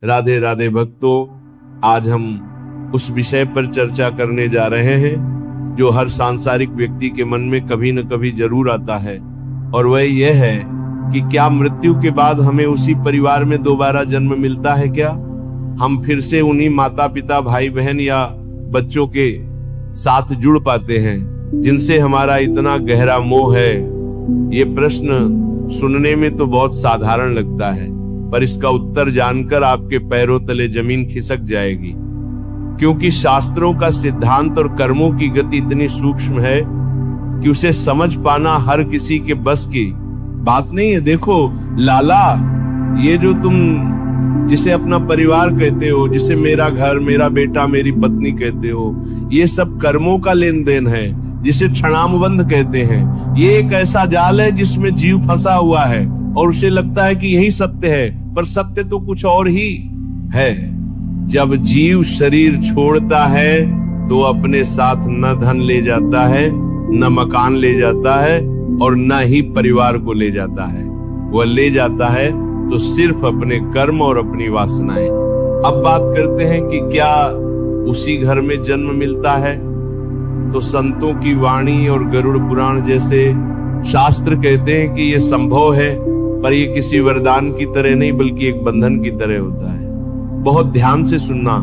राधे राधे भक्तों, आज हम उस विषय पर चर्चा करने जा रहे हैं जो हर सांसारिक व्यक्ति के मन में कभी न कभी जरूर आता है, और वह यह है कि क्या मृत्यु के बाद हमें उसी परिवार में दोबारा जन्म मिलता है क्या? हम फिर से उन्हीं माता पिता भाई बहन या बच्चों के साथ जुड़ पाते हैं जिनसे हमारा इतना गहरा मोह है? ये प्रश्न सुनने में तो बहुत साधारण लगता है, पर इसका उत्तर जानकर आपके पैरों तले जमीन खिसक जाएगी, क्योंकि शास्त्रों का सिद्धांत और कर्मों की गति इतनी सूक्ष्म है कि उसे समझ पाना हर किसी के बस की बात नहीं है। देखो लाला, ये जो तुम जिसे अपना परिवार कहते हो, जिसे मेरा घर, मेरा बेटा, मेरी पत्नी कहते हो, ये सब कर्मों का लेन देन है जिसे क्षणानुबंध कहते हैं। ये एक ऐसा जाल है जिसमें जीव फंसा हुआ है और उसे लगता है कि यही सत्य है, पर सत्य तो कुछ और ही है। जब जीव शरीर छोड़ता है तो अपने साथ न धन ले जाता है, न मकान ले जाता है और न ही परिवार को ले जाता है। वह ले जाता है तो सिर्फ अपने कर्म और अपनी वासनाएं। अब बात करते हैं कि क्या उसी घर में जन्म मिलता है? तो संतों की वाणी और गरुड़ पुराण जैसे शास्त्र कहते हैं कि यह संभव है, पर यह किसी वरदान की तरह नहीं बल्कि एक बंधन की तरह होता है। बहुत ध्यान से सुनना,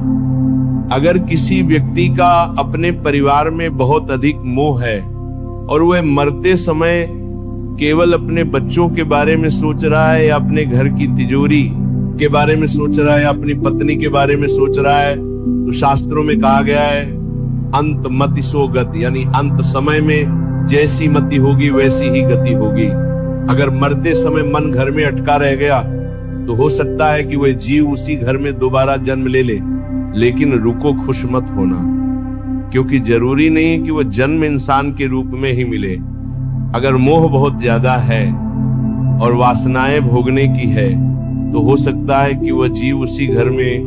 अगर किसी व्यक्ति का अपने परिवार में बहुत अधिक मोह है और वह मरते समय केवल अपने बच्चों के बारे में सोच रहा है या अपने घर की तिजोरी के बारे में सोच रहा है या अपनी पत्नी के बारे में सोच रहा है, तो शास्त्रों में कहा गया है अंत मति सो गति, यानी अंत समय में जैसी मति होगी वैसी ही गति होगी। अगर मरते समय मन घर में अटका रह गया तो हो सकता है कि वह जीव उसी घर में दोबारा जन्म ले ले, लेकिन रुको, खुश मत होना, क्योंकि जरूरी नहीं है कि वह जन्म इंसान के रूप में ही मिले। अगर मोह बहुत ज्यादा है और वासनाएं भोगने की है तो हो सकता है कि वह जीव उसी घर में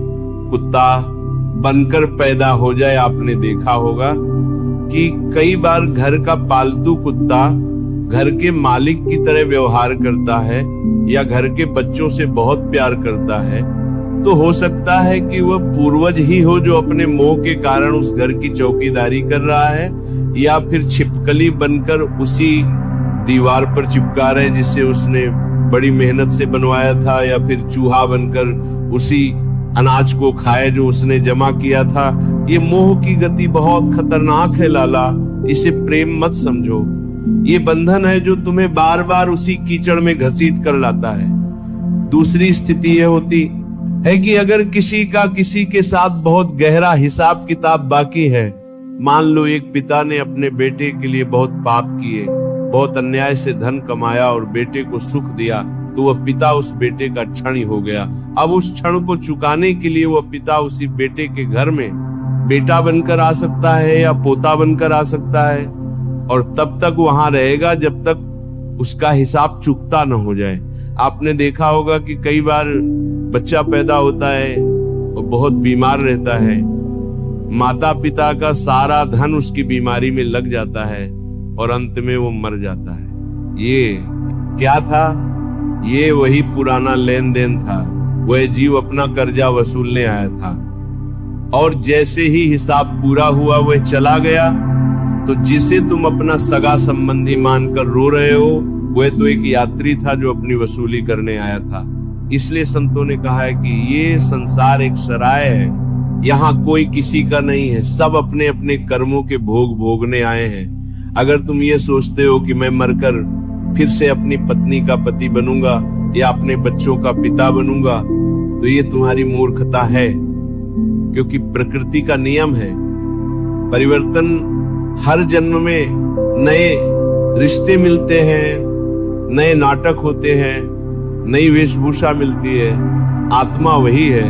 कुत्ता बनकर पैदा हो जाए। आपने देखा होगा कि कई बार घर का पालतू कुत्ता घर के मालिक की तरह व्यवहार करता है या घर के बच्चों से बहुत प्यार करता है, तो हो सकता है कि वह पूर्वज ही हो जो अपने मोह के कारण उस घर की चौकीदारी कर रहा है, या फिर छिपकली बनकर उसी दीवार पर चिपका रहे जिसे उसने बड़ी मेहनत से बनवाया था, या फिर चूहा बनकर उसी अनाज को खाए जो उसने जमा किया था। ये मोह की गति बहुत खतरनाक है लाला, इसे प्रेम मत समझो। ये बंधन है जो तुम्हें बार बार उसी कीचड़ में घसीट कर लाता है। दूसरी स्थिति यह होती है कि अगर किसी का किसी के साथ बहुत गहरा हिसाब किताब बाकी है, मान लो एक पिता ने अपने बेटे के लिए बहुत पाप किए, बहुत अन्याय से धन कमाया और बेटे को सुख दिया, तो वह पिता उस बेटे का क्षण हो गया। अब उस क्षण को चुकाने के लिए वह पिता उसी बेटे के घर में बेटा बनकर आ सकता है या पोता बनकर आ सकता है, और तब तक वहां रहेगा जब तक उसका हिसाब चुकता न हो जाए। आपने देखा होगा कि कई बार बच्चा पैदा होता है और बहुत बीमार रहता है, माता पिता का सारा धन उसकी बीमारी में लग जाता है और अंत में वो मर जाता है। ये क्या था? ये वही पुराना लेन देन था। वह जीव अपना कर्जा वसूलने आया था, और जैसे ही हिसाब पूरा हुआ वह चला गया, तो जिसे तुम अपना सगा संबंधी मानकर रो रहे हो वह तो एक यात्री था जो अपनी वसूली करने आया था। इसलिए संतों ने कहा है कि ये संसार एक सराय है, यहाँ कोई किसी का नहीं है, सब अपने अपने कर्मों के भोग भोगने आए हैं। अगर तुम ये सोचते हो कि मैं मरकर फिर से अपनी पत्नी का पति बनूंगा या अपने बच्चों का पिता बनूंगा, तो ये तुम्हारी मूर्खता है, क्योंकि प्रकृति का नियम है परिवर्तन। हर जन्म में नए रिश्ते मिलते हैं, नए नाटक होते हैं, नई वेशभूषा मिलती है, आत्मा वही है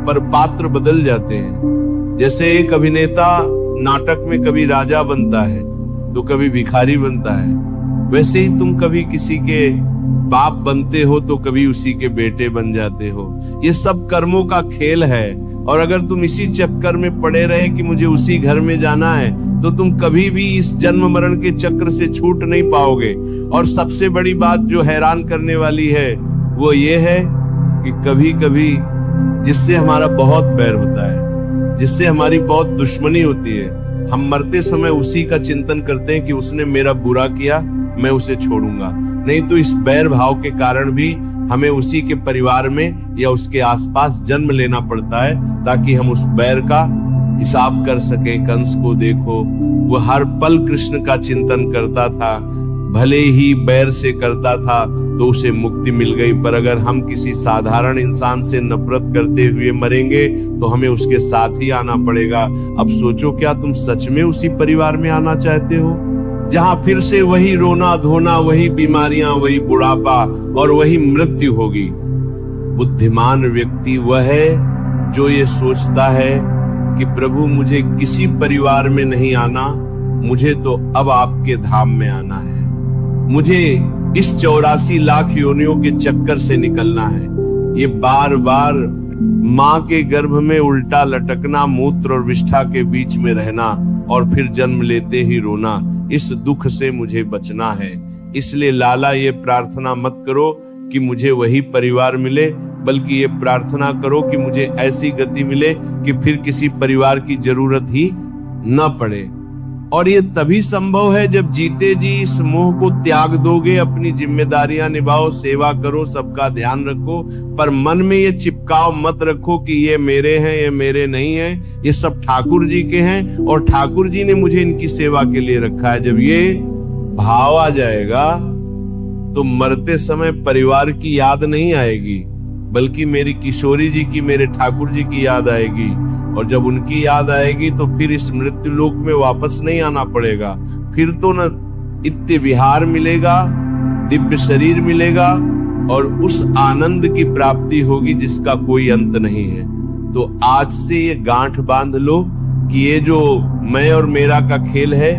पर पात्र बदल जाते हैं। जैसे एक अभिनेता नाटक में कभी राजा बनता है तो कभी भिखारी बनता है, वैसे ही तुम कभी किसी के बाप बनते हो तो कभी उसी के बेटे बन जाते हो। ये सब कर्मों का खेल है, और अगर तुम इसी चक्कर में पड़े रहे कि मुझे उसी घर में जाना है, तो तुम कभी भी इस जन्म मरण के चक्र से छूट नहीं पाओगे। और सबसे बड़ी बात जो हैरान करने वाली है वो ये है कि कभी कभी जिससे हमारा बहुत बैर होता है, जिससे हमारी बहुत दुश्मनी होती है, हम मरते समय उसी का चिंतन करते हैं कि उसने मेरा बुरा किया, मैं उसे छोड़ूंगा नहीं। तो इस बैर भाव के कारण भी हमें उसी के परिवार में या उसके आसपास जन्म लेना पड़ता है, ताकि हम उस बैर का हिसाब कर सकें। कंस को देखो, वह हर पल कृष्ण का चिंतन करता था, भले ही बैर से करता था तो उसे मुक्ति मिल गई। पर अगर हम किसी साधारण इंसान से नफरत करते हुए मरेंगे तो हमें उसके साथ ही आना पड़ेगा। अब सोचो, क्या तुम सच में उसी परिवार में आना चाहते हो जहां फिर से वही रोना धोना, वही बीमारियां, वही बुढ़ापा और वही मृत्यु होगी? बुद्धिमान व्यक्ति वह है जो ये सोचता है कि प्रभु मुझे किसी परिवार में नहीं आना, मुझे तो अब आपके धाम में आना है। मुझे इस 84 लाख योनियों के चक्कर से निकलना है। ये बार बार माँ के गर्भ में उल्टा लटकना, मूत्र और विष्ठा के बीच में रहना और फिर जन्म लेते ही रोना, इस दुख से मुझे बचना है। इसलिए लाला, ये प्रार्थना मत करो कि मुझे वही परिवार मिले, बल्कि ये प्रार्थना करो कि मुझे ऐसी गति मिले कि फिर किसी परिवार की जरूरत ही न पड़े। और ये तभी संभव है जब जीते जी इस मोह को त्याग दोगे, अपनी जिम्मेदारियां निभाओ, सेवा करो, सबका ध्यान रखो, पर मन में ये चिपकाव मत रखो कि ये मेरे हैं, ये मेरे नहीं हैं, ये सब ठाकुर जी के हैं और ठाकुर जी ने मुझे इनकी सेवा के लिए रखा है। जब ये भाव आ जाएगा तो मरते समय परिवार की याद नहीं आएगी, बल्कि मेरी किशोरी जी की, मेरे ठाकुर जी की याद आएगी। और जब उनकी याद आएगी तो फिर इस मृत्यु लोक में वापस नहीं आना पड़ेगा। फिर तो न इत्य विहार मिलेगा, दिव्य शरीर मिलेगा और उस आनंद की प्राप्ति होगी जिसका कोई अंत नहीं है। तो आज से ये गांठ बांध लो कि ये जो मैं और मेरा का खेल है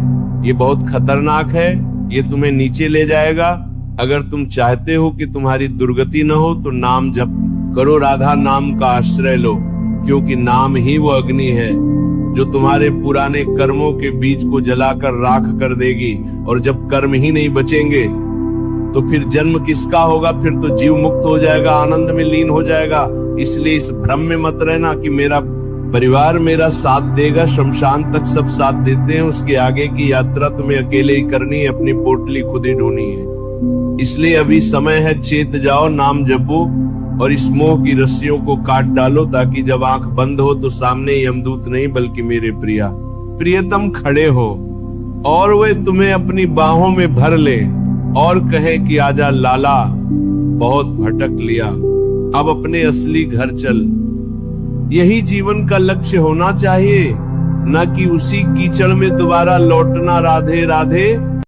ये बहुत खतरनाक है, ये तुम्हें नीचे ले जाएगा। अगर तुम चाहते हो कि तुम्हारी दुर्गति न हो तो नाम जप करो, राधा नाम का आश्रय लो, क्योंकि नाम ही वो अग्नि है जो तुम्हारे पुराने कर्मों के बीज को जलाकर राख कर देगी। और जब कर्म ही नहीं बचेंगे तो फिर जन्म किसका होगा? फिर तो जीव मुक्त हो जाएगा, आनंद में लीन हो जाएगा। इसलिए इस भ्रम में मत रहना कि मेरा परिवार मेरा साथ देगा, शमशान तक सब साथ देते हैं, उसके आगे की यात्रा तुम्हें अकेले ही करनी है, अपनी पोटली खुद ही ढूंढनी है। इसलिए अभी समय है, चेत जाओ, नाम जपो और इस मोह की रस्सियों को काट डालो, ताकि जब आंख बंद हो तो सामने यमदूत नहीं बल्कि मेरे प्रियतम खड़े हो और वे तुम्हें अपनी बाहों में भर ले और कहे कि आजा लाला, बहुत भटक लिया, अब अपने असली घर चल। यही जीवन का लक्ष्य होना चाहिए, न कि उसी कीचड़ में दोबारा लौटना। राधे राधे।